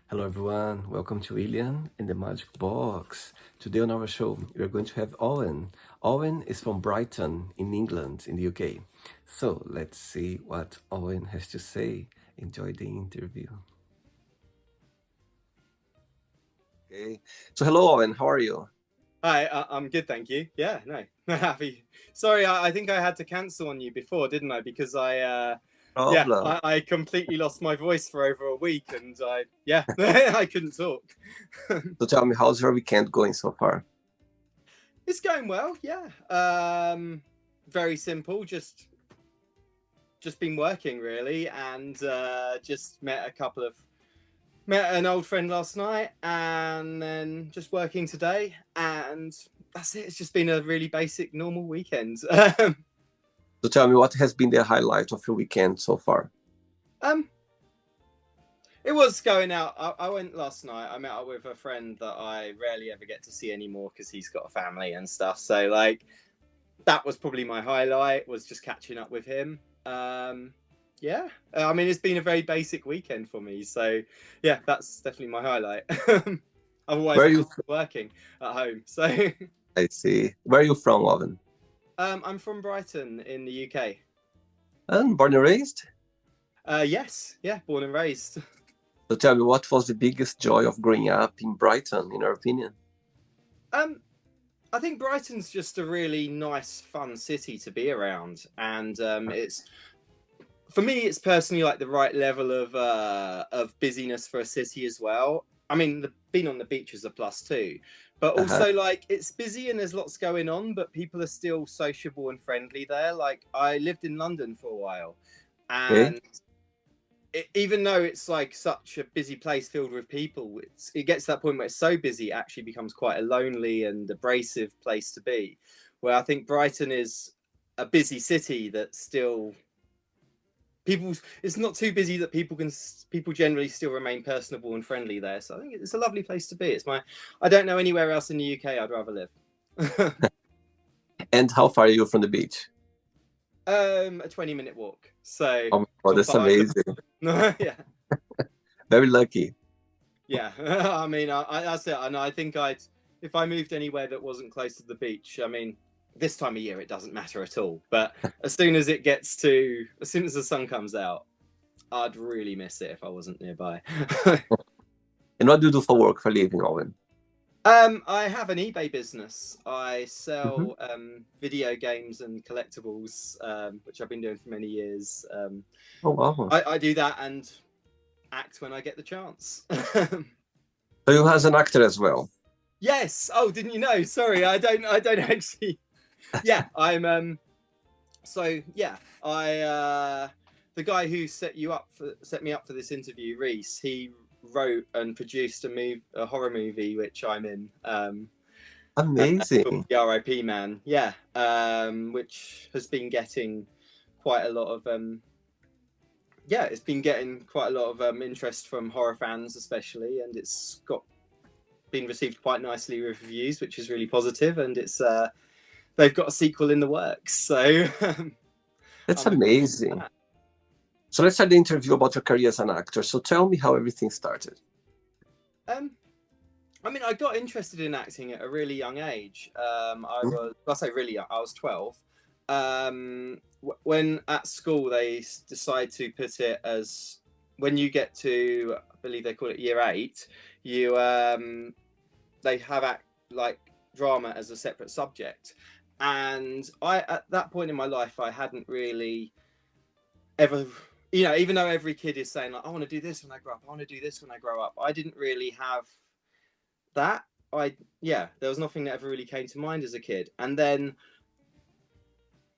Hello everyone, welcome to William in the Magic Box. Today on our show, we are going to have Owen. Owen is from Brighton in England, in the UK. So let's see what Owen has to say. Enjoy the interview. Okay, so hello Owen, how are you? Hi, I'm good, thank you. Yeah, no, happy. Sorry, I think I had to cancel on you before, didn't I? Because Problem. I completely lost my voice for over a week, and I couldn't talk. So tell me, how's your weekend going so far? It's going well, yeah. Very simple, just been working really, and just met an old friend last night, and then just working today, and that's it. It's just been a really basic, normal weekend. So tell me, what has been the highlight of your weekend so far? um, it was going out. I went last night. I met up with a friend that I rarely ever get to see anymore because he's got a family and stuff. So like, that was probably my highlight. Was just catching up with him. Yeah, I mean, it's been a very basic weekend for me. So yeah, that's definitely my highlight. Otherwise, Where are I'm you? just working at home. So I see. Where are you from, Owen? I'm from Brighton in the UK. And born and raised? Yes, yeah, born and raised. So tell me, what was the biggest joy of growing up in Brighton, in your opinion? Um, I think Brighton's just a really nice, fun city to be around, and it's for me, it's personally like the right level of busyness for a city as well. I mean, being on the beach is a plus too, but Uh-huh. also like it's busy and there's lots going on, but people are still sociable and friendly there. Like I lived in London for a while, Okay. and even though it's like such a busy place filled with people, it gets to that point where it's so busy, it actually becomes quite a lonely and abrasive place to be. Where I think Brighton is a busy city that still people it's not too busy that people generally still remain personable and friendly there. So I think it's a lovely place to be. I don't know anywhere else in the UK I'd rather live. And how far are you from the beach? A 20-minute walk, so Oh my God, not that's far at amazing. all. Yeah. Very lucky. Yeah, I mean, that's it. And I think if I moved anywhere that wasn't close to the beach, I mean, this time of year it doesn't matter at all. But as soon as the sun comes out, I'd really miss it if I wasn't nearby. And what do you do for work for a living, Owen? I have an eBay business. I Hmm. sell video games and collectibles, which I've been doing for many years. Oh, wow. I do that and act when I get the chance. So you as an actor as well. Yes. Oh, didn't you know? Sorry, I don't. I don't actually. Yeah, I'm. So yeah, I. The guy who set me up for this interview, Reese. He wrote and produced a horror movie, which I'm in. Called Amazing. The R.I.P. Man. Yeah. Which has been getting quite a lot of. It's been getting quite a lot of interest from horror fans, especially, and it's got been received quite nicely with reviews, which is really positive, and it's they've got a sequel in the works, so That's I'm looking forward to amazing. that. So let's start the interview about your career as an actor. So tell me how everything started. Um, I mean, I got interested in acting at a really young age. I say really young. I was 12. When at school they decide to put it as when you get to, I believe they call it year 8, you they have like drama as a separate subject, and I at that point in my life I hadn't really ever, even though every kid is saying like I want to do this when I grow up, I want to do this when I grow up, I didn't really have that. There was nothing that ever really came to mind as a kid, and then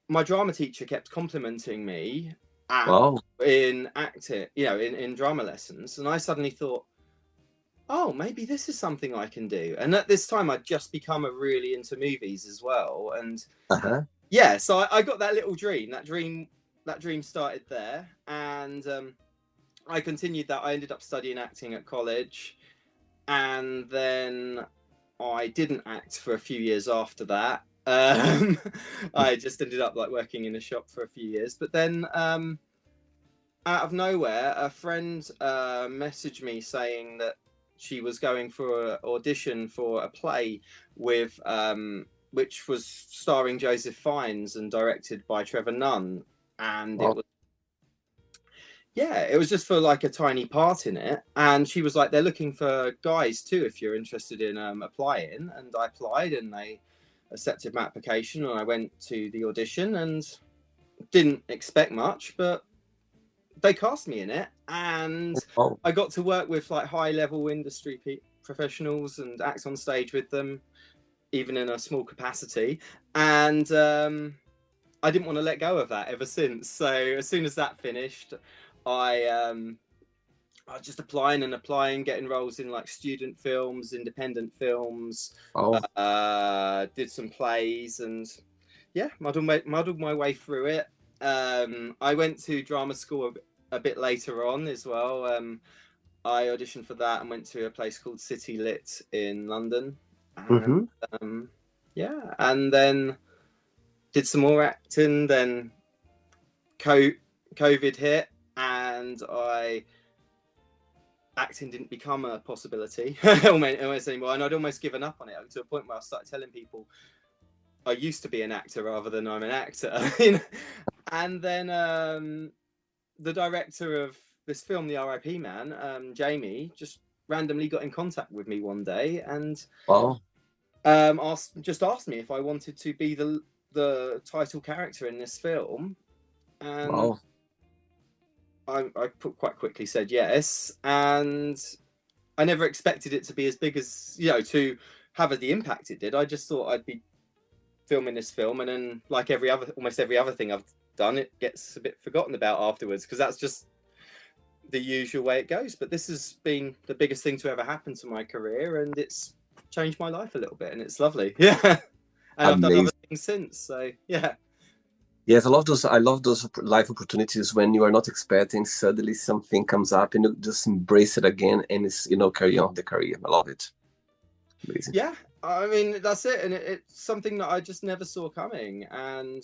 my drama teacher kept complimenting me at Wow. in acting, in drama lessons, and I suddenly thought, oh, maybe this is something I can do. And at this time, I'd just become a really into movies as well, and Uh-huh. yeah, so I got that little dream. That dream started there, and I continued that. I ended up studying acting at college, and then I didn't act for a few years after that. I just ended up like working in a shop for a few years, but then out of nowhere, a friend messaged me saying that she was going for an audition for a play with which was starring Joseph Fiennes and directed by Trevor Nunn, and it Wow. was, yeah, it was just for like a tiny part in it. And she was like, they're looking for guys too if you're interested in applying. And I applied, and they accepted my application, and I went to the audition and didn't expect much, but they cast me in it, and Oh. I got to work with like high level industry professionals and act on stage with them, even in a small capacity. And I didn't want to let go of that ever since. So as soon as that finished, I I was just applying and applying, getting roles in like student films, independent films, Oh. did some plays, and yeah, muddled my way through it. I went to drama school a bit later on as well. I auditioned for that and went to a place called City Lit in London, and Mm-hmm. yeah, and then did some more acting. Then COVID hit, and I acting didn't become a possibility almost anymore, and I'd almost given up on it to a point where I started telling people I used to be an actor rather than I'm an actor. And then the director of this film, The R.I.P. Man, Jamie, just randomly got in contact with me one day and Wow. asked me if I wanted to be the title character in this film, and Wow. I quite quickly said yes. And I never expected it to be as big as, to have the impact it did. I just thought I'd be filming this film, and then like almost every other thing I've done, it gets a bit forgotten about afterwards, because that's just the usual way it goes. But this has been the biggest thing to ever happen to my career, and it's changed my life a little bit, and it's lovely. Yeah. And I've done other Amazing. things since, so yeah. Yes, I love those. I love those life opportunities when you are not expecting. Suddenly, something comes up, and you just embrace it again, and it's carry on the career. I love it. Amazing. Yeah, I mean, that's it. And it's something that I just never saw coming. And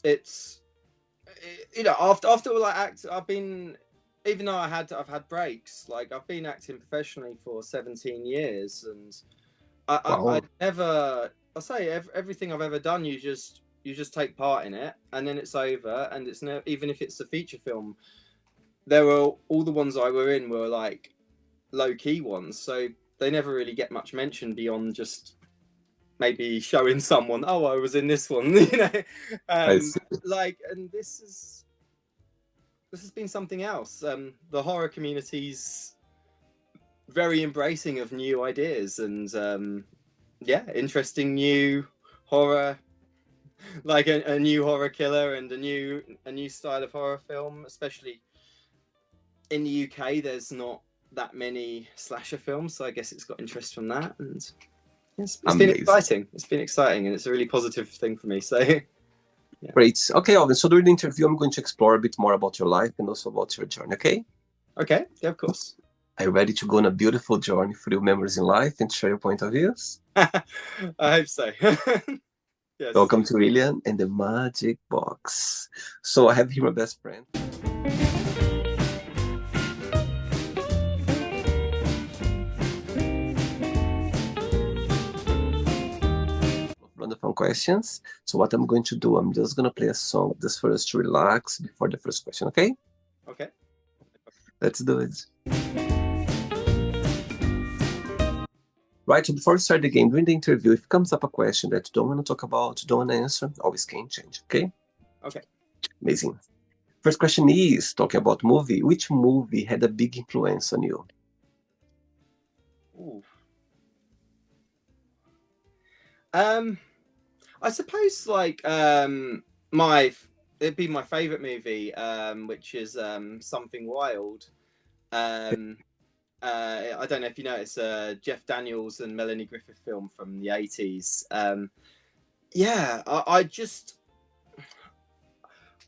it's after like I've been, even though I've had breaks, like I've been acting professionally for 17 years, and I Wow. never, I say everything I've ever done, you just take part in it, and then it's over. And it's never, even if it's a feature film, there were all the ones I were in were like low key ones, so they never really get much mention beyond just maybe showing someone, oh, I was in this one. I see. Like, and this has been something else. The horror community's very embracing of new ideas, and yeah, interesting new horror, like a new horror killer and a new style of horror film. Especially in the UK, there's not that many slasher films, so I guess it's got interest from that. And it's been Amazing. exciting. It's been exciting, and it's a really positive thing for me. So yeah. Great. Okay, Alvin. So during the interview, I'm going to explore a bit more about your life and also about your journey. Okay. Okay, yeah, of course. Are you ready to go on a beautiful journey through memories in life and share your point of views? I hope so. Yes. Welcome to William and the Magic Box. So I have here my best friend. Random questions. So what I'm going to do, I'm just going to play a song just for us to relax before the first question, okay? Okay. Let's do it. Right, so before we start the game, during the interview, if it comes up a question that you don't want to talk about, you don't want to answer, always can change, okay? Okay. Amazing. First question is, talking about movie, which movie had a big influence on you? Ooh. I suppose like it'd be my favorite movie, which is Something Wild. I don't know if you know, it's a Jeff Daniels and Melanie Griffith film from the 80s. Yeah,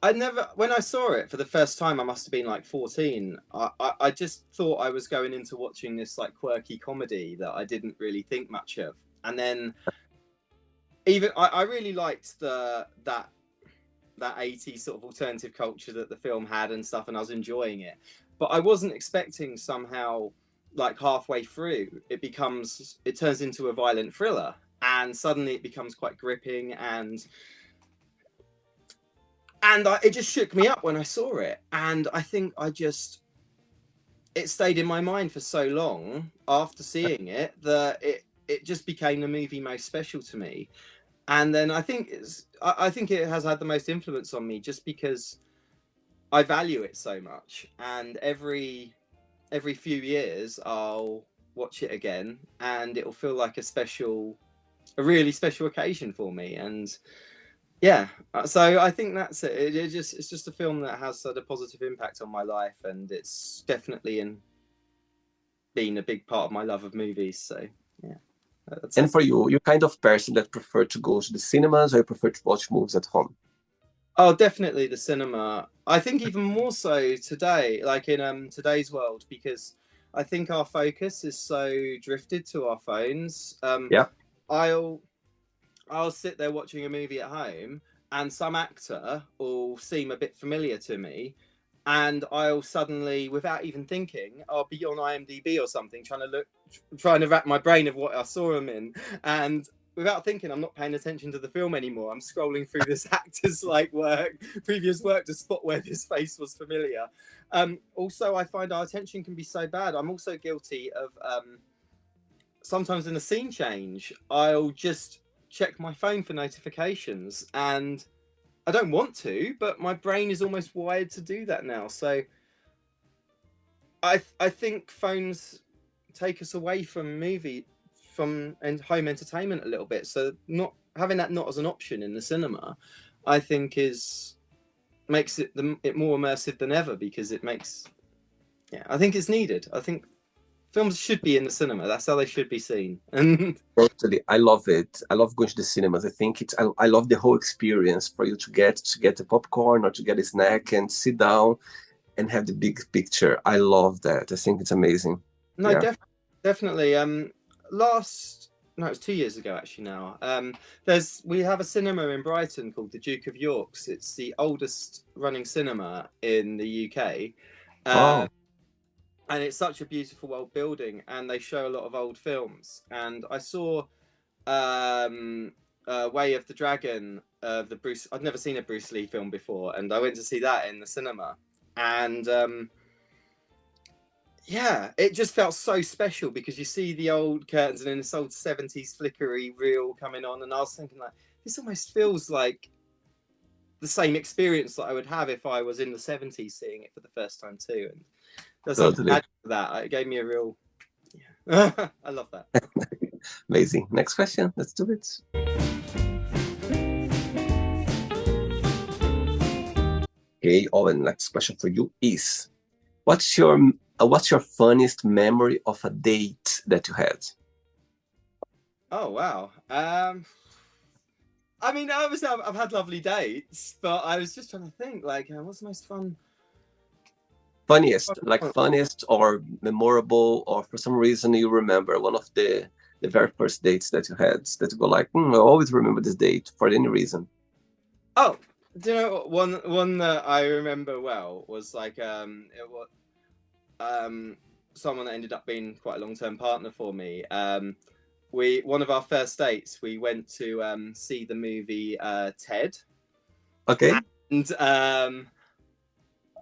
I never, when I saw it for the first time, I must have been like 14. I just thought I was going into watching this like quirky comedy that I didn't really think much of. And then even I really liked that that 80s sort of alternative culture that the film had and stuff, and I was enjoying it. But I wasn't expecting somehow, like halfway through, it turns into a violent thriller, and suddenly it becomes quite gripping, and it just shook me up when I saw it, and I think it stayed in my mind for so long after seeing it that it just became the movie most special to me. And then I think it has had the most influence on me just because I value it so much, and every few years I'll watch it again, and it'll feel like a really special occasion for me. And yeah, so I think that's it. It's just a film that has had a positive impact on my life, and it's definitely been a big part of my love of movies. So yeah. And for you, you're kind of person that prefer to go to the cinemas, or you prefer to watch movies at home? Oh, definitely the cinema. I think even more so today, like in today's world, because I think our focus is so drifted to our phones. Yeah. I'll sit there watching a movie at home, and some actor will seem a bit familiar to me, and I'll suddenly, without even thinking, I'll be on IMDb or something, trying to wrap my brain of what I saw him in, and without thinking, I'm not paying attention to the film anymore. I'm scrolling through this actor's previous work, to spot where this face was familiar. Also, I find our attention can be so bad. I'm also guilty of sometimes in a scene change, I'll just check my phone for notifications, and I don't want to, but my brain is almost wired to do that now. So I think phones take us away from and home entertainment a little bit. So not having that not as an option in the cinema, I think makes it more immersive than ever, because I think it's needed. I think films should be in the cinema. That's how they should be seen. And totally, I love it. I love going to the cinemas. I think I love the whole experience for you to get the popcorn or to get a snack and sit down and have the big picture. I love that. I think it's amazing. No, yeah. Definitely. It was 2 years ago actually now. We have a cinema in Brighton called the Duke of York's. It's the oldest running cinema in the UK. Wow. And it's such a beautiful old building, and they show a lot of old films. And I saw Way of the Dragon, I'd never seen a Bruce Lee film before, and I went to see that in the cinema. And yeah, it just felt so special, because you see the old curtains and then this old 70s flickery reel coming on, and I was thinking, like, this almost feels like the same experience that I would have if I was in the 70s seeing it for the first time too. And there's something to that. It gave me a real, yeah. I love that. Amazing. Next question. Let's do it. Okay, Owen, next question for you is, what's your funniest memory of a date that you had? Oh, wow. I mean, obviously I've had lovely dates, but I was just trying to think, like, what's the most funniest or memorable, or for some reason you remember one of the very first dates that you had that you go like, I always remember this date for any reason. Oh, do you know what? One that I remember well was like someone that ended up being quite a long-term partner for me. One of our first dates, we went to see the movie Ted. Okay. And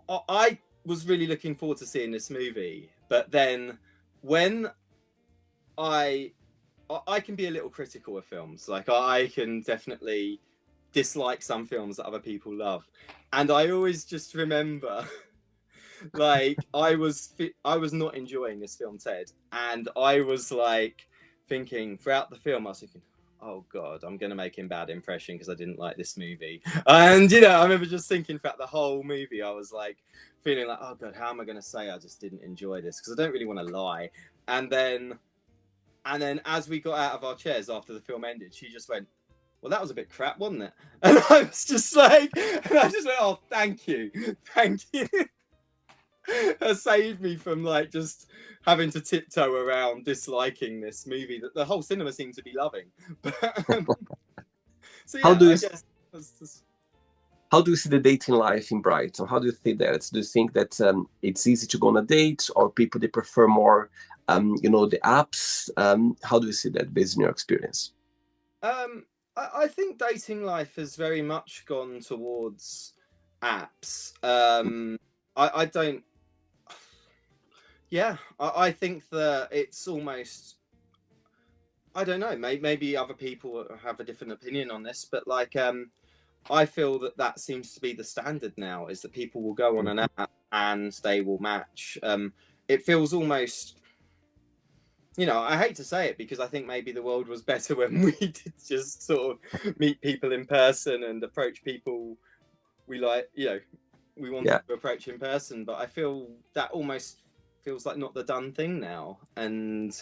I was really looking forward to seeing this movie, but then when I can be a little critical of films, like I can definitely dislike some films that other people love, and I always just remember like I was not enjoying this film Ted, and I was like thinking throughout the film, I was thinking, oh god, I'm gonna make him bad impression because I didn't like this movie. And I remember just thinking throughout the whole movie, I was like feeling like, oh god, how am I gonna say I just didn't enjoy this, because I don't really want to lie. And then as we got out of our chairs after the film ended, she just went, well, that was a bit crap, wasn't it? And I was just like, oh, thank you. That saved me from like just having to tiptoe around disliking this movie that the whole cinema seemed to be loving. So yeah, I guess How do you see the dating life in Brighton? How do you think that? Do you think that it's easy to go on a date, or people they prefer more, the apps? How do you see that based on your experience? I think dating life has very much gone towards apps. I don't. Yeah, I think that it's almost. I don't know. Maybe other people have a different opinion on this, but like, I feel that that seems to be the standard now. Is that people will go on an app and they will match. It feels almost. I hate to say it because I think maybe the world was better when we did just sort of meet people in person and approach people we like, we wanted Yeah, to approach in person. But I feel that almost feels like not the done thing now. And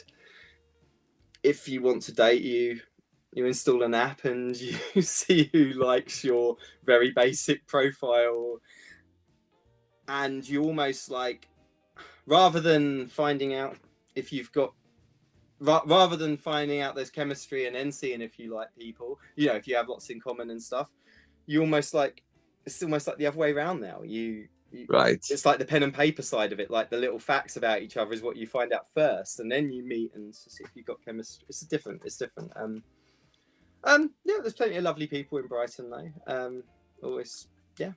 if you want to date, you install an app and you see who likes your very basic profile, and you almost like, rather than finding out if you've got rather than finding out there's chemistry and then seeing if you like people, if you have lots in common and stuff, you almost like, it's almost like the other way around now. right. It's like the pen and paper side of it, like the little facts about each other is what you find out first, and then you meet and see if you've got chemistry. It's different. Yeah, there's plenty of lovely people in Brighton though. Always, yeah.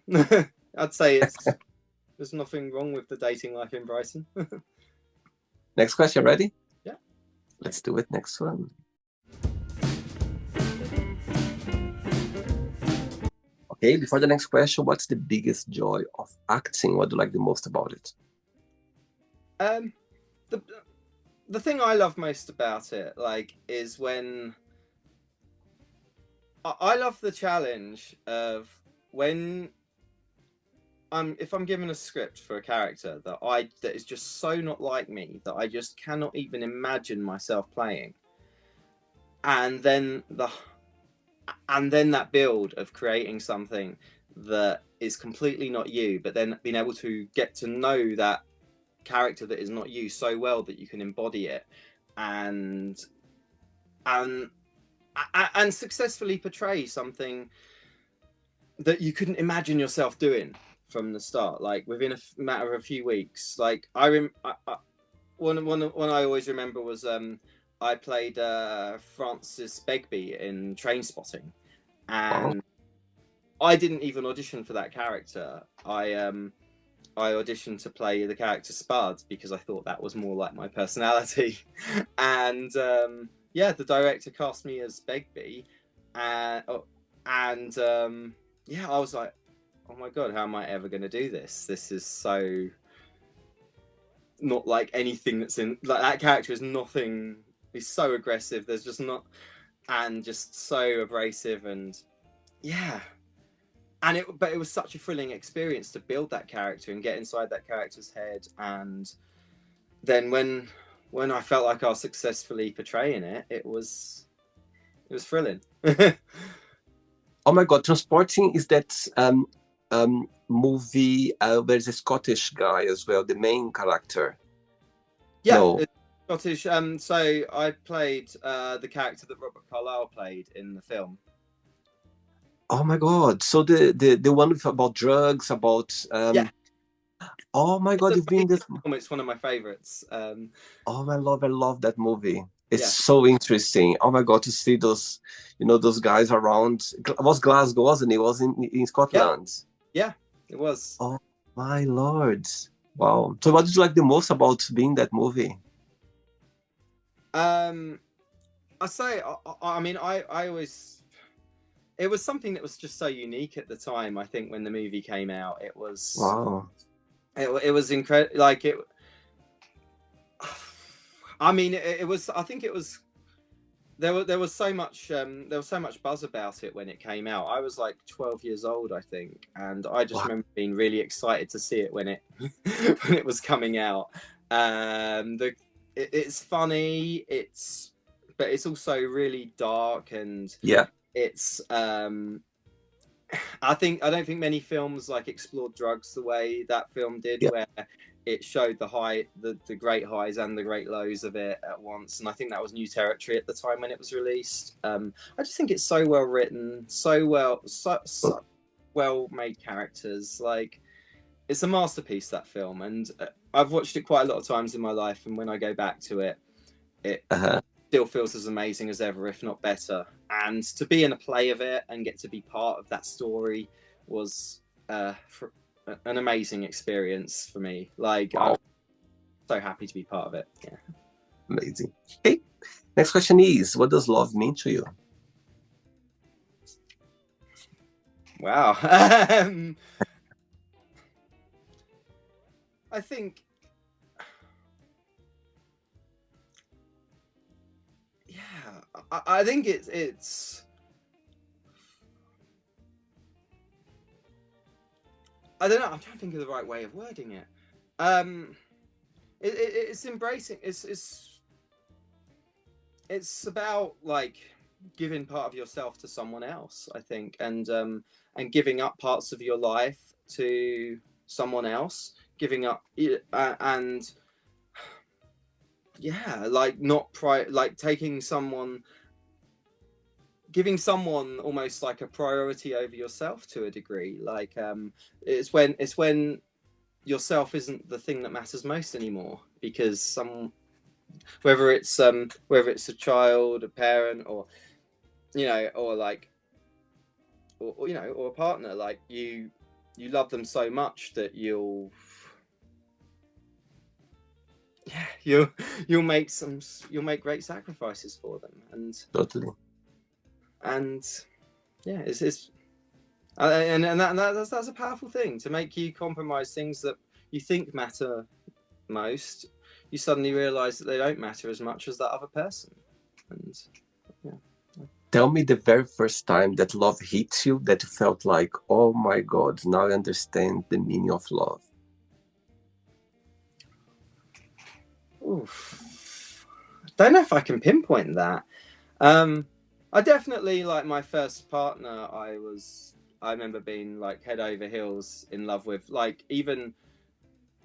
I'd say there's nothing wrong with the dating life in Brighton. Next question, ready? Yeah. Let's do it. Next one. Okay, before the next question, what's the biggest joy of acting? What do you like the most about it? The thing I love most about it, like, is when I love the challenge of when if I'm given a script for a character that is just so not like me that I just cannot even imagine myself playing, and then that build of creating something that is completely not you, but then being able to get to know that character that is not you so well that you can embody it and and and successfully portray something that you couldn't imagine yourself doing from the start, like within a matter of a few weeks. Like one I always remember was I played Francis Begbie in Train Spotting, Wow. and I didn't even audition for that character. I auditioned to play the character Spud because I thought that was more like my personality, and yeah, the director cast me as Begbie, and yeah, I was like, oh my god, how am I ever going to do this? This is so not like anything that's in, like, that character is nothing. He's so aggressive. There's just not, and just so abrasive, and yeah. But it was such a thrilling experience to build that character and get inside that character's head. And then when I felt like I was successfully portraying it, it was thrilling. Oh my God, Transporting is that movie there's a Scottish guy as well, the main character. Yeah, No. it's Scottish. So I played the character that Robert Carlyle played in the film. Oh my God. So the one with about drugs, about Yeah. Oh my God, you've been this. It's one of my favorites. Oh, I love that movie. It's Yeah. so interesting. Oh my God, to see those, those guys around. It was Glasgow, wasn't it? It was in Scotland. Yeah, it was. Oh my Lord. Wow. So what did you like the most about being that movie? I say, I mean, I always, it was something that was just so unique at the time. I think when the movie came out, it was, Wow. it was incredible. Like it, I mean, it was, I think it was, there was so much buzz about it when it came out. I was like 12 years old, I think, and I just remember being really excited to see it when it when it was coming out. It's funny, but it's also really dark, and Yeah. it's I don't think many films like explored drugs the way that film did, Yeah. where it showed the great highs and the great lows of it at once. And I think that was new territory at the time when it was released. I just think it's so well written, so well-made characters. Like, it's a masterpiece, that film, and I've watched it quite a lot of times in my life, and when I go back to it, it Uh-huh. still feels as amazing as ever, if not better. And to be in a play of it and get to be part of that story was an amazing experience for me. Like, Wow. I'm so happy to be part of it. Yeah. Amazing. Okay. Next question is, what does love mean to you? Wow. I think, yeah, I think it's. I don't know. I'm trying to think of the right way of wording it. It's embracing. It's about like giving part of yourself to someone else, I think, and giving up parts of your life to someone else, giving up and yeah, like not like taking someone, giving someone almost like a priority over yourself to a degree. Like it's when yourself isn't the thing that matters most anymore, because whether it's a child, a parent, or or like or or a partner, like you love them so much that you'll you'll make great sacrifices for them, Totally. and yeah, it's that's a powerful thing, to make you compromise things that you think matter most. You suddenly realize that they don't matter as much as that other person, and yeah. Tell me the very first time that love hit you, that you felt like, oh my God, now I understand the meaning of love. Oof. Don't know if I can pinpoint that. I definitely, like, my first partner, I remember being like head over heels in love with, like, even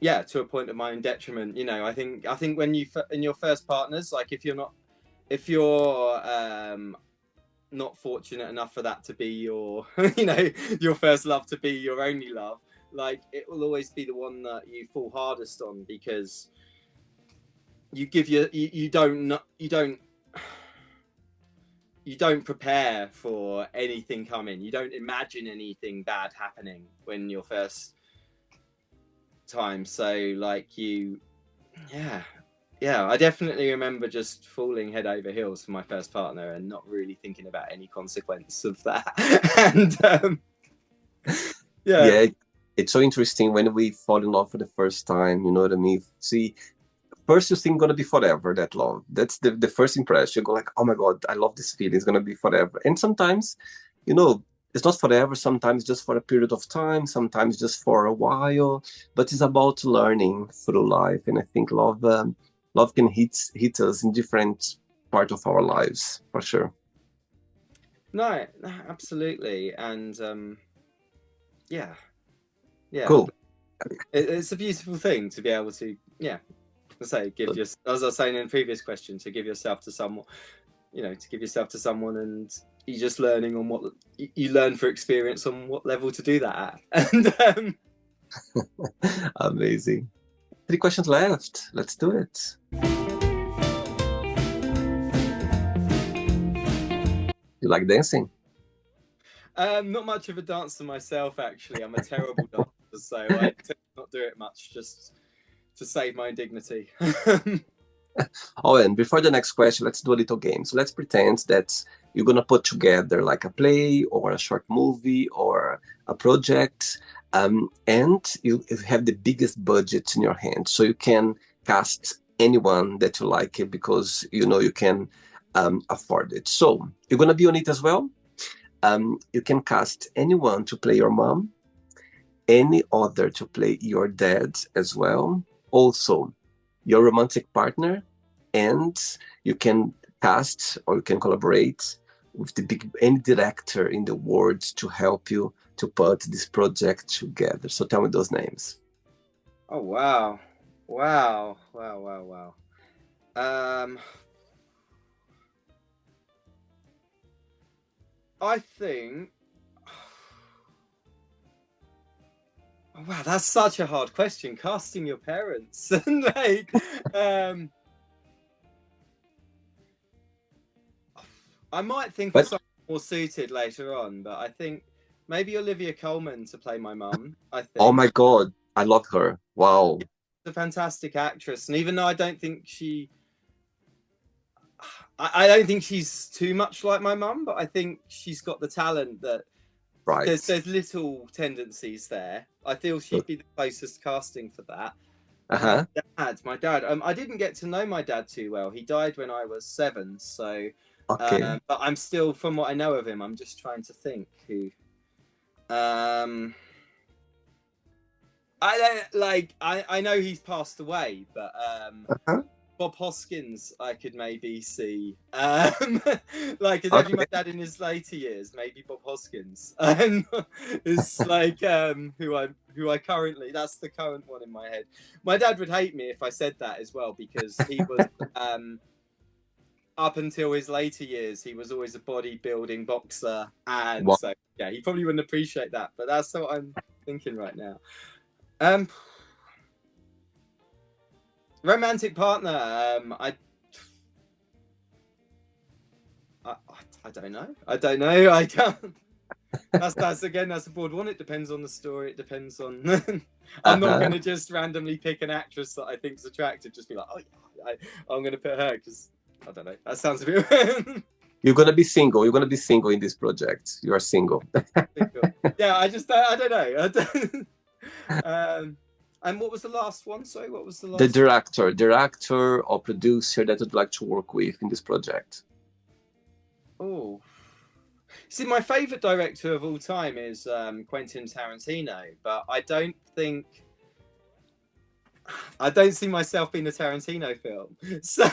to a point of my own detriment. I think when you in your first partners, like, if you're not fortunate enough for that to be your your first love, to be your only love, like, it will always be the one that you fall hardest on, because you don't prepare for anything coming. You don't imagine anything bad happening when your first time. So, like, I definitely remember just falling head over heels for my first partner and not really thinking about any consequence of that. And Yeah, it's so interesting when we fall in love for the first time, you know what I mean? See, first you think gonna be forever, that love. That's the first impression. You go like, oh my God, I love this feeling, it's gonna be forever. And sometimes, it's not forever, sometimes just for a period of time, sometimes just for a while, but it's about learning through life. And I think love can hit us in different part of our lives, for sure. no, absolutely. And yeah, Cool. it's a beautiful thing to be able to, as I was saying in the previous question, to give yourself to someone, and you're just learning on what you learn for experience on what level to do that at. And Amazing. 3 questions left. Let's do it. You like dancing? not much of a dancer myself, actually. I'm a terrible dancer, so I tend to not do it much, just to save my dignity. Oh, and before the next question, let's do a little game. So let's pretend that you're gonna put together like a play or a short movie or a project, and you have the biggest budget in your hand, so you can cast anyone that you like because you can afford it. So you're gonna be on it as well. You can cast anyone to play your mom, any other to play your dad as well. Also, your romantic partner, and you can cast or you can collaborate with any director in the world to help you to put this project together. So tell me those names. Oh, wow. Wow. I think Oh, wow, that's such a hard question. Casting your parents, and like, I might think of But something more suited later on, but I think maybe Olivia Colman to play my mum. I oh think my God, I love her. Wow. she's a fantastic actress, and even though I don't think I don't think she's too much like my mum, but I think she's got the talent that Right. there's little tendencies there. I feel she'd be the closest casting for that. And Uh-huh. my dad, I didn't get to know my dad too well. He died when I was 7, so Okay. but I'm still, from what I know of him, I'm just trying to think who. Um, I don't like. I know he's passed away, but Uh-huh. Bob Hoskins I could maybe see. Like, it's actually Okay. my dad in his later years. Maybe Bob Hoskins is like who I currently. That's the current one in my head. My dad would hate me if I said that as well, because he was up until his later years, he was always a bodybuilding boxer, and Wow. so yeah, he probably wouldn't appreciate that. But that's what I'm thinking right now. Um, Romantic partner. I, I don't know. I don't know. I can't. That's again. That's a broad one. It depends on the story. It depends on. I'm not Uh-huh. going to just randomly pick an actress that I think's attractive. Just be like, oh yeah, I'm going to put her because I don't know. That sounds a bit. You're gonna be single. You're gonna be single in this project. You are single. Yeah, I don't know. I don't, and what was the last one? Sorry, what was the The last? director or producer that you'd like to work with in this project. Oh, see, my favorite director of all time is Quentin Tarantino, but I don't see myself being a Tarantino film. So,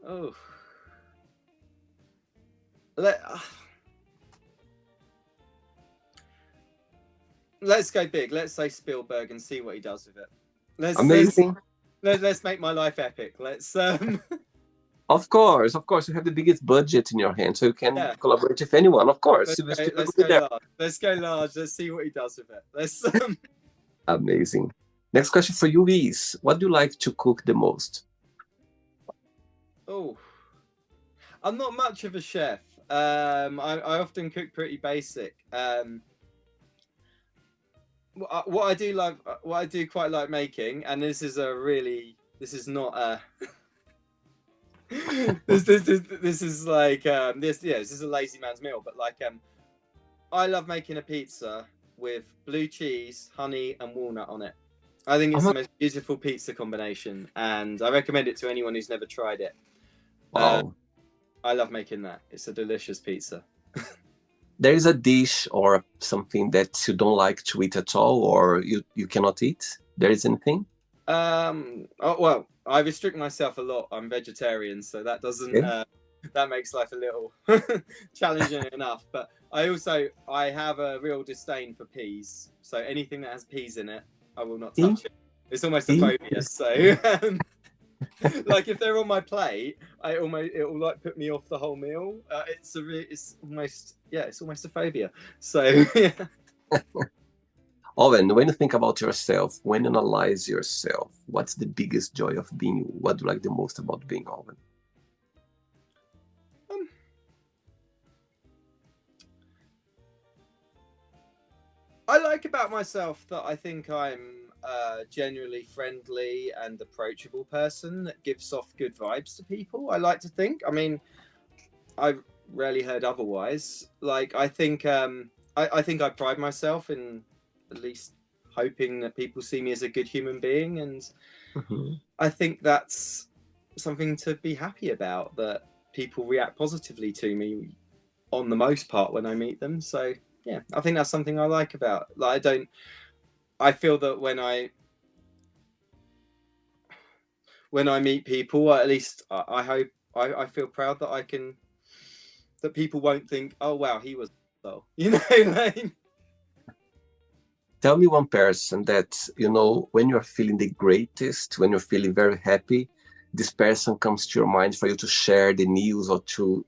oh, let, let's go big. Let's say Spielberg and see what he does with it. Amazing. Let's make my life epic. Let's Of course, you have the biggest budget in your hand, so you can yeah. collaborate with anyone. Of course, Steven Spielberg Let's will be go there. large. Let's go large. Let's see what he does with it. Let's Amazing. Next question for you is, what do you like to cook the most? oh, I'm not much of a chef. I often cook pretty basic. What I do love, what I do quite like making, and this is not a this is like this is a lazy man's meal, but like I love making a pizza with blue cheese, honey, and walnut on it. I think Oh it's my, the most beautiful pizza combination, and I recommend it to anyone who's never tried it. Uh, wow. I love making that. It's a delicious pizza. There is a dish or something that you don't like to eat at all, or you cannot eat? There is anything? Oh, well, I restrict myself a lot. I'm vegetarian, so that doesn't Okay. that makes life a little challenging enough. But I have a real disdain for peas. So anything that has peas in it, I will not In- touch it. It's almost a phobia. Interesting. So like if they're on my plate, it will like put me off the whole meal. It's almost a phobia. So yeah. Owen, when you think about yourself, when you analyze yourself, what's the biggest joy of being you? What do you like the most about being Owen? Um, I like about myself that I think I'm a genuinely friendly and approachable person that gives off good vibes to people. I like to think. I mean, I've rarely heard otherwise. Like, I think I pride myself in at least hoping that people see me as a good human being, and Mhm. I think that's something to be happy about. That people react positively to me on the most part when I meet them. So yeah, I think that's something I like about. Like, I feel that when I meet people, at least I hope I feel proud that that people won't think, oh wow, he was so, you know. Like, Tell me one person that, when you're feeling the greatest, when you're feeling very happy, this person comes to your mind for you to share the news or to,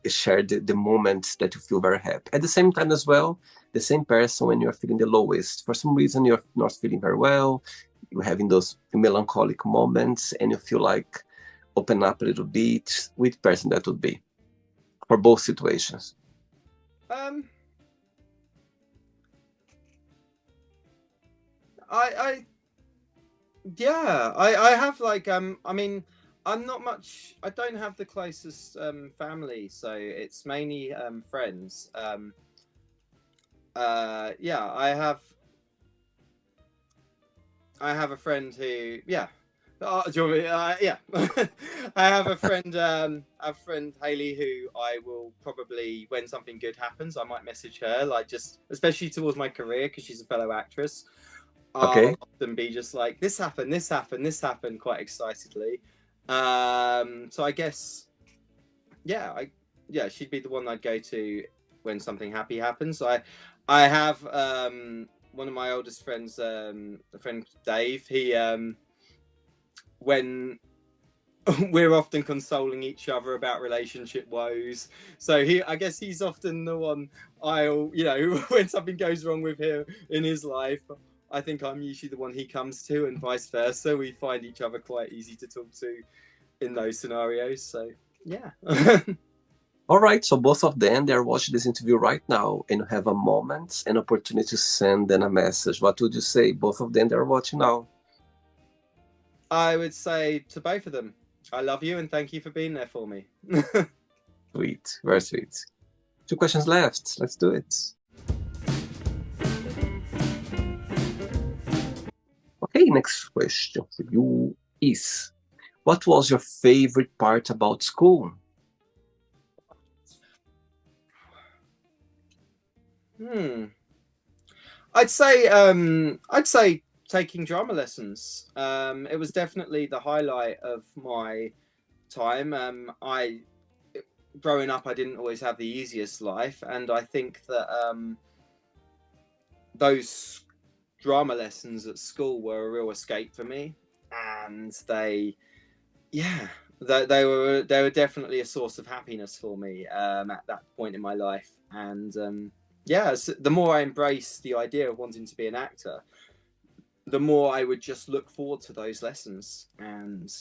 share the moment that you feel very happy. At the same time as well, the same person when you're feeling the lowest. For some reason, you're not feeling very well, you're having those melancholic moments, and you feel like open up a little bit. Which person that would be for both situations? Um, I yeah, I have like I mean, I'm not much. I don't have the closest family, so it's mainly friends. Yeah, I have a friend who yeah. Do you want me, yeah, I have a friend Haley who I will probably, when something good happens, I might message her, like just especially towards my career because she's a fellow actress. Okay. I'll often be just like, this happened, this happened, this happened, quite excitedly. So I guess, yeah, she'd be the one I'd go to when something happy happens. I have one of my oldest friends, a friend Dave. He when we're often consoling each other about relationship woes. So I guess he's often the one I'll, when something goes wrong with him in his life, I think I'm usually the one he comes to, and vice versa. We find each other quite easy to talk to in those scenarios. So yeah. All right, so both of them, they're watching this interview right now and you have a moment, an opportunity to send them a message. What would you say? Both of them, they're watching now. I would say to both of them, I love you and thank you for being there for me. Sweet, very sweet. 2 questions left. Let's do it. Okay, next question for you is, what was your favorite part about school? I'd say taking drama lessons. It was definitely the highlight of my time. I growing up, I didn't always have the easiest life, and I think that those drama lessons at school were a real escape for me, and they were definitely a source of happiness for me at that point in my life. And the more I embraced the idea of wanting to be an actor, the more I would just look forward to those lessons and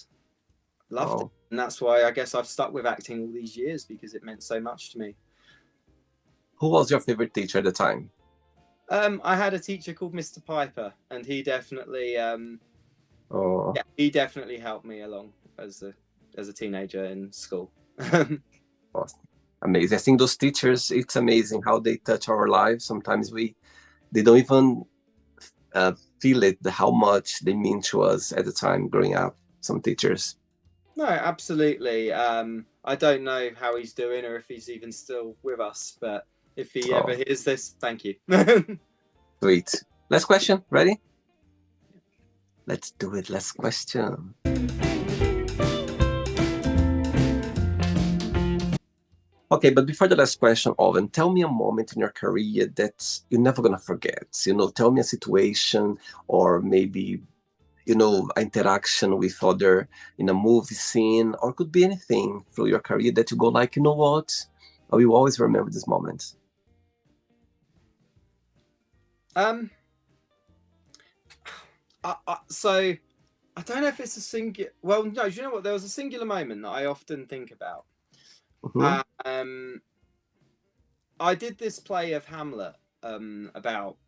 loved it. And that's why I guess I've stuck with acting all these years, because it meant so much to me. Who was your favorite teacher at the time? I had a teacher called Mr. Piper, and he definitely he definitely helped me along as a teenager in school. Awesome. Amazing. I think those teachers, it's amazing how they touch our lives. Sometimes they don't even feel it, how much they mean to us at the time growing up, some teachers. No, absolutely. I don't know how he's doing or if he's even still with us, but if he ever hears this, thank you. Sweet. Last question. Ready? Let's do it. Last question. Okay, but before the last question, Owen, tell me a moment in your career that you're never going to forget. Tell me a situation, or maybe, an interaction with other in a movie scene, or could be anything through your career that you go like, you know what? I will always remember this moment. So I don't know if it's a singular. Well, no. Do you know what? There was a singular moment that I often think about. Mm-hmm. I did this play of Hamlet about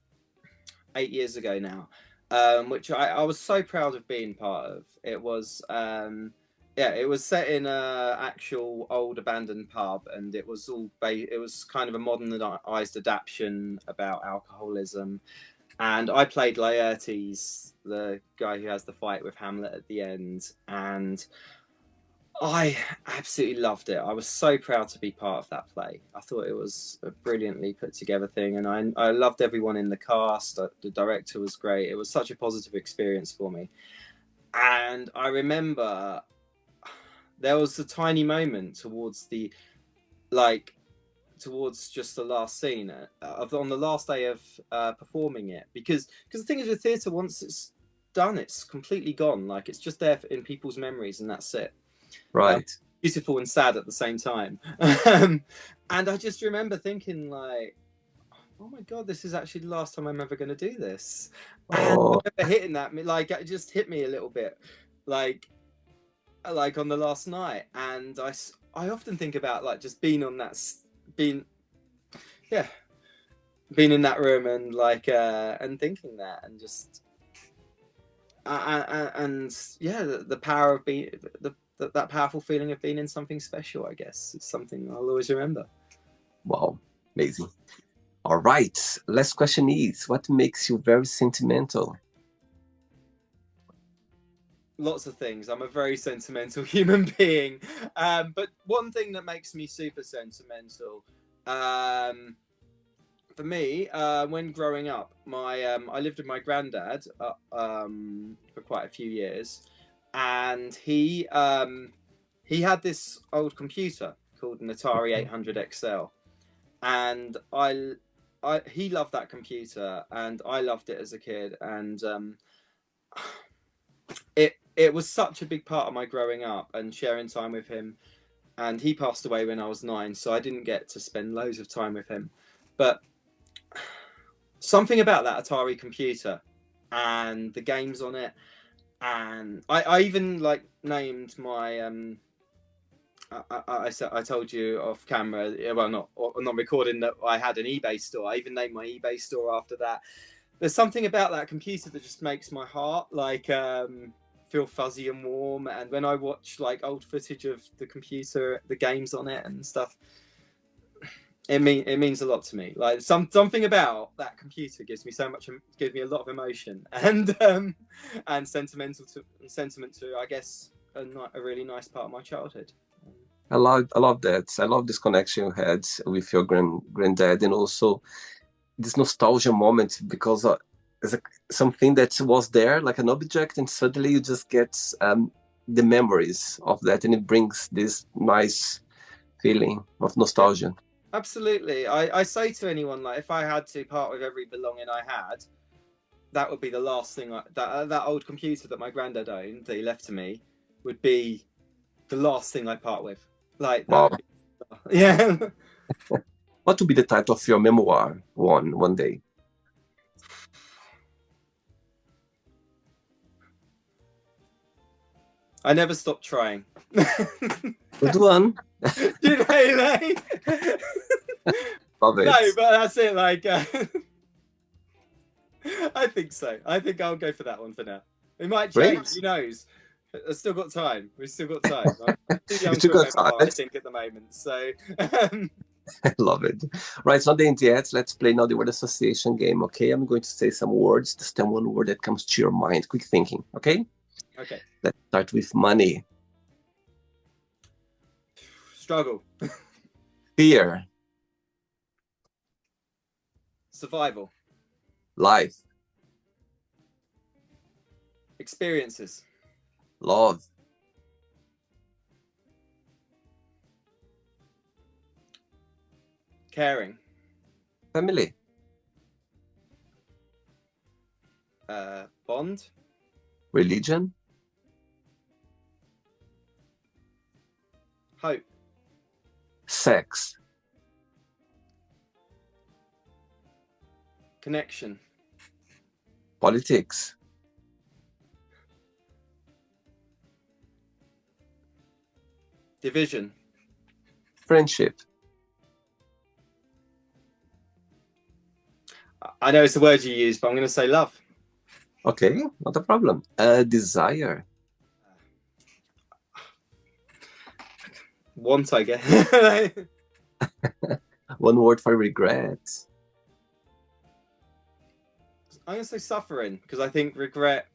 8 years ago now, which I was so proud of being part of. It was it was set in a actual old abandoned pub, and it was it was kind of a modernized adaptation about alcoholism. And I played Laertes, the guy who has the fight with Hamlet at the end, and I absolutely loved it. I was so proud to be part of that play. I thought it was a brilliantly put together thing, and I loved everyone in the cast. The director was great. It was such a positive experience for me. And I remember there was a tiny moment towards just the last scene on the last day of performing it, because the thing is with theatre, once it's done, it's completely gone. Like, it's just there in people's memories, and that's it. Right. Beautiful and sad at the same time. And I just remember thinking, like, oh my god, this is actually the last time I'm ever going to do this. And I Oh, remember hitting that, like it just hit me a little bit, like on the last night. And I often think about like just being on that, being yeah, being in that room and like and thinking that and just and yeah, the power of being that powerful feeling of being in something special. I guess it's something I'll always remember. wow, amazing. All right, last question is, what makes you very sentimental? Lots of things. I'm a very sentimental human being, but one thing that makes me super sentimental, for me, when growing up, my I lived with my granddad for quite a few years, and he had this old computer called an Atari 800 XL, and he loved that computer, and I loved it as a kid, and it was such a big part of my growing up and sharing time with him. And he passed away when I was 9, so I didn't get to spend loads of time with him. But something about that Atari computer and the games on it, and I even like named my I told you off camera, well, not recording, that I had an eBay store. I even named my eBay store after that. There's something about that computer that just makes my heart like feel fuzzy and warm. And when I watch like old footage of the computer, the games on it and stuff, it means a lot to me. Like something about that computer gives me a lot of emotion and sentiment to, I guess, a really nice part of my childhood. I love that. I love this connection you had with your granddad, and also this nostalgia moment, because it's something that was there, like an object, and suddenly you just get the memories of that, and it brings this nice feeling of nostalgia. Absolutely. I say to anyone, like, if I had to part with every belonging I had, that would be the last thing. That old computer that my granddad owned, that he left to me, would be the last thing I part with. Like that Wow. would be, yeah. What would be the title of your memoir one day? I never stopped trying. Good one. You know, like, Love it. no, but that's it. Like, I think so. I think I'll go for that one for now. It might change. Great. Who knows? I've still got time. We've still got time. I'm too young You took for a your time. memoir, I think, at the moment. So, I love it. Right, it's not the end yet. Let's play now the word association game, okay? I'm going to say some words. Just tell one word that comes to your mind. Quick thinking, okay? okay. Let's start with money. Struggle. Fear. Survival. Life. Experiences. Love. Caring. Family. Bond. Religion. Hope. Sex. Connection. Politics. Division. Friendship. I know it's the word you use, but I'm going to say love. Okay, not a problem. Desire. Want, I guess. One word for regret. I'm going to say suffering, because I think regret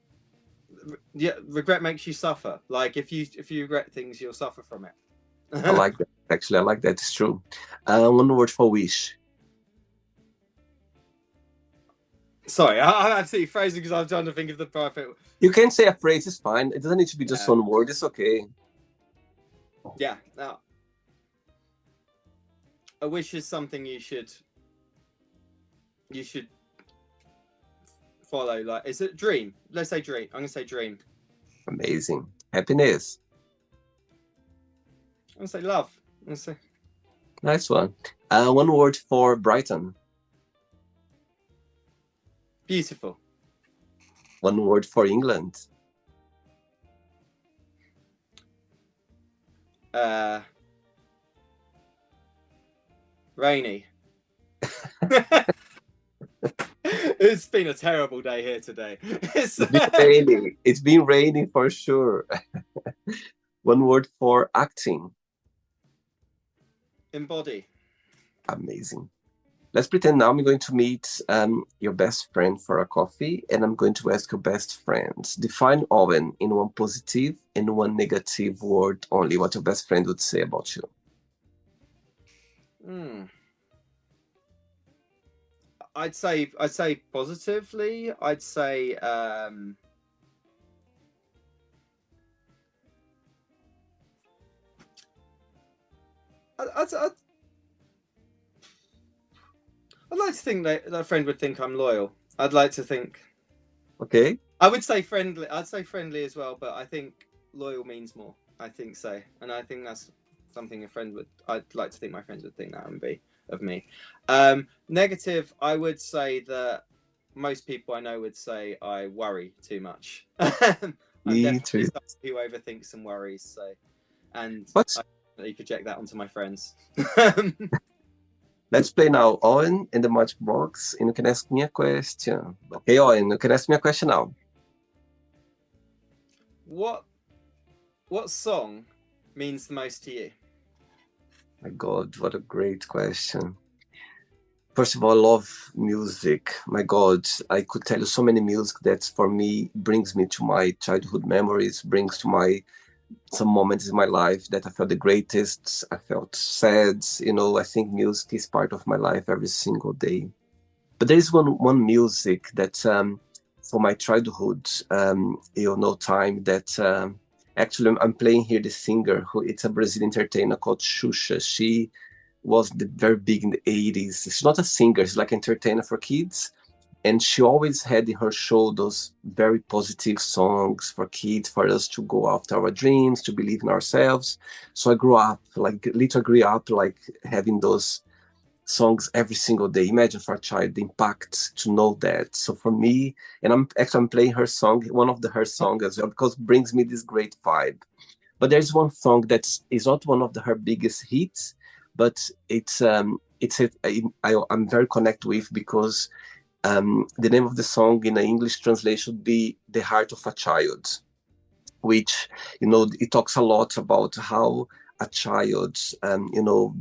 makes you suffer. Like if you regret things, you'll suffer from it. I like that. Actually, I like that. It's true. One word for wish. Sorry, I'm absolutely frozen because I'm trying to think of the perfect. You can say a phrase, it's fine. It doesn't need to be just one word. It's okay. Yeah. Now, a wish is something you should follow. Like, is it dream? Let's say dream. I'm gonna say dream. Amazing. Happiness. I'm gonna say love. I'm gonna say Nice one. One word for Brighton. Beautiful. One word for England. Rainy. It's been a terrible day here today. It's been raining. It's been raining for sure. One word for acting. Embody. Amazing. Let's pretend now I'm going to meet your best friend for a coffee, and I'm going to ask your best friends. Define Owen in one positive and one negative word only. What your best friend would say about you. I'd say positively. I'd say I'd like to think that a friend would think I'm loyal. I'd like to think. Okay. I would say friendly. I'd say friendly as well, but I think loyal means more. I think so, and I think that's something a friend would. I'd like to think my friends would think that and be of me. Negative. I would say that most people I know would say I worry too much. I'm definitely someone who overthinks and worries. So, and what? I definitely project that onto my friends. Let's play now. Owen in the magic box, and you can ask me a question. Okay, Owen, you can ask me a question now. What song means the most to you? My God, what a great question. First of all, I love music. My God, I could tell you so many music that for me brings me to my childhood memories, brings to my some moments in my life that I felt the greatest. I felt sad. I think music is part of my life every single day. But there is one music that for my childhood, time that actually I'm playing here the singer who it's a Brazilian entertainer called Xuxa. She was very big in the 80s. She's not a singer, she's like an entertainer for kids. And she always had in her show those very positive songs for kids, for us to go after our dreams, to believe in ourselves. So I grew up, like having those songs every single day. Imagine for a child the impact to know that. So for me, and I'm playing her song, one of her songs as well, because it brings me this great vibe. But there's one song that is not one of her biggest hits, but I'm very connected with because the name of the song in an English translation would be "The Heart of a Child," which it talks a lot about how a child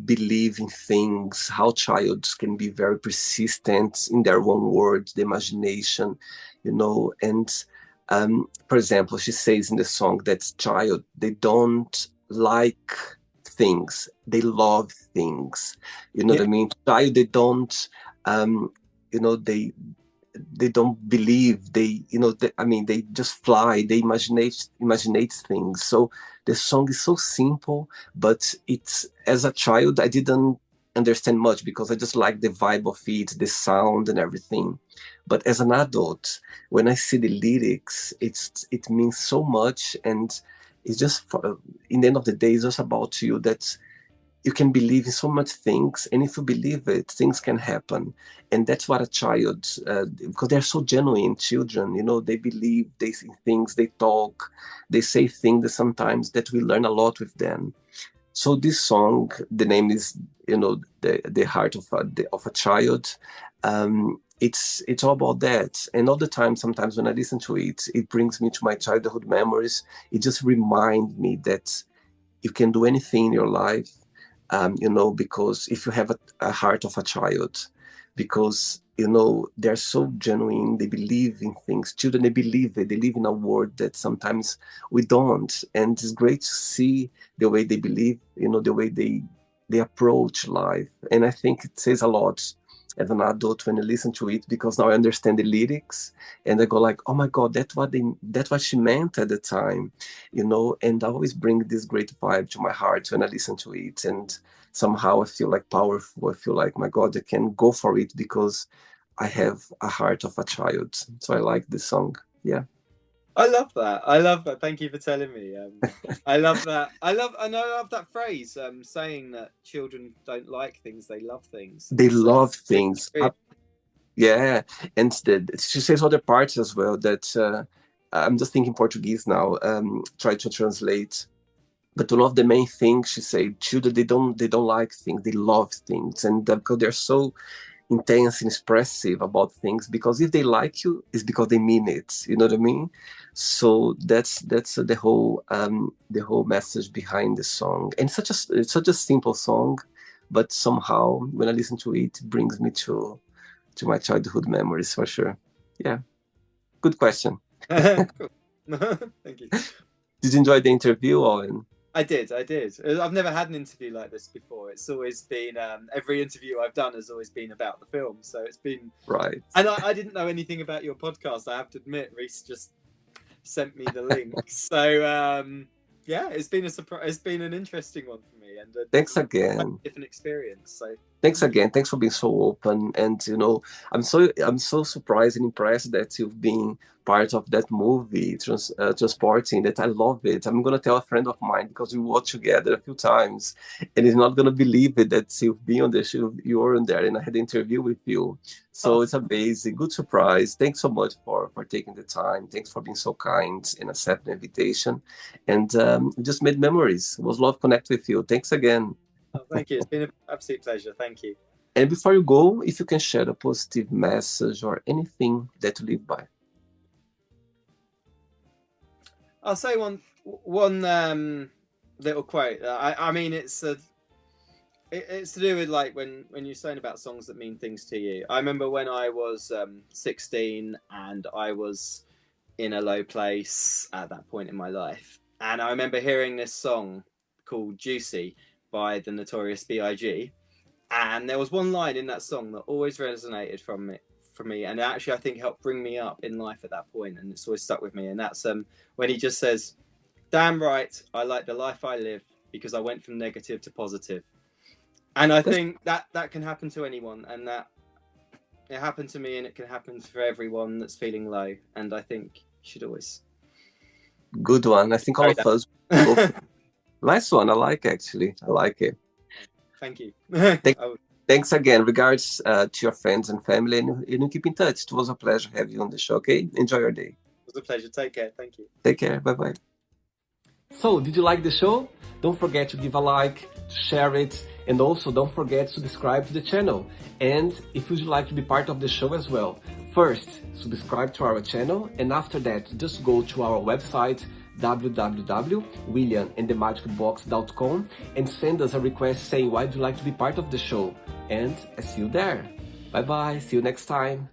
believe in things, how childs can be very persistent in their own words, the imagination, and for example, she says in the song that child, they don't like things, they love things. What I mean? Child, they don't they don't believe, they just fly, they imaginate things. So the song is so simple, but it's, as a child I didn't understand much because I just like the vibe of it, the sound and everything. But as an adult, when I see the lyrics, it means so much. And it's just in the end of the day, it's just about you, that you can believe in so much things, and if you believe it, things can happen. And that's what a child, because they're so genuine children, they believe, they see things, they talk, they say things that sometimes that we learn a lot with them. So this song, the name is the heart of a child. It's all about that. And all the time, sometimes when I listen to it, it brings me to my childhood memories. It just reminds me that you can do anything in your life, because if you have a heart of a child, because they're so genuine, they believe in things. Children, they believe it, they live in a world that sometimes we don't. And it's great to see the way they believe, the way they approach life. And I think it says a lot as an adult when I listen to it, because now I understand the lyrics and I go like, oh my God, that's what she meant at the time, and I always bring this great vibe to my heart when I listen to it. And somehow I feel like powerful. I feel like, my God, I can go for it because I have a heart of a child. So I like this song. Yeah. I love that. I love that. Thank you for telling me. I love that. I love that phrase. Saying that children don't like things, they love things. They love things. Yeah, and she says other parts as well that I'm just thinking Portuguese now. Try to translate. But one of the main things she said, children they don't like things, they love things, and because they're so intense and expressive about things, because if they like you, it's because they mean it. You know what I mean? So that's the whole message behind the song, and it's such a simple song, but somehow when I listen to it, it brings me to my childhood memories for sure. Yeah, good question. Cool. Thank you. Did you enjoy the interview, Owen? I did. I've never had an interview like this before. It's always been every interview I've done has always been about the film. So it's been, Right. and I didn't know anything about your podcast. I have to admit, Reese just sent me the link. So yeah, it's been a surprise. It's been an interesting one for me, and Thanks a again. different experience. So Thanks again. Thanks for being so open. And I'm so surprised and impressed that you've been part of that movie, Transporting. That I love it. I'm gonna tell a friend of mine because we watched together a few times, and he's not gonna believe it that you've been on the show. You were on there, and I had an interview with you. So oh, it's amazing. Good surprise. Thanks so much for taking the time. Thanks for being so kind and accepting the invitation. And we just made memories. It was love connect with you. Thanks again. thank you. It's been an absolute pleasure. Thank you. And before you go, if you can share a positive message or anything that you live by. I'll say one little quote. I mean, it's to do with like when you're saying about songs that mean things to you. I remember when I was 16 and I was in a low place at that point in my life, and I remember hearing this song called "Juicy" by the Notorious B.I.G. And there was one line in that song that always resonated for me, and actually I think helped bring me up in life at that point, and it's always stuck with me. And that's when he just says, "Damn right, I like the life I live because I went from negative to positive." And I think that can happen to anyone, and that it happened to me, and it can happen for everyone that's feeling low. And I think you should always. Good one. I think all of us. Nice one. I like actually. I like it. Thank you. Thanks again. Regards to your friends and family, and you keep in touch. It was a pleasure having you on the show. Okay, enjoy your day. It was a pleasure. Take care. Thank you. Take care. Bye bye. So, did you like the show? Don't forget to give a like, to share it, and also don't forget to subscribe to the channel. And if you'd like to be part of the show as well, first subscribe to our channel, and after that just go to our website www.williamandthemagicbox.com and send us a request saying why would you like to be part of the show, and I see you there. Bye bye, see you next time.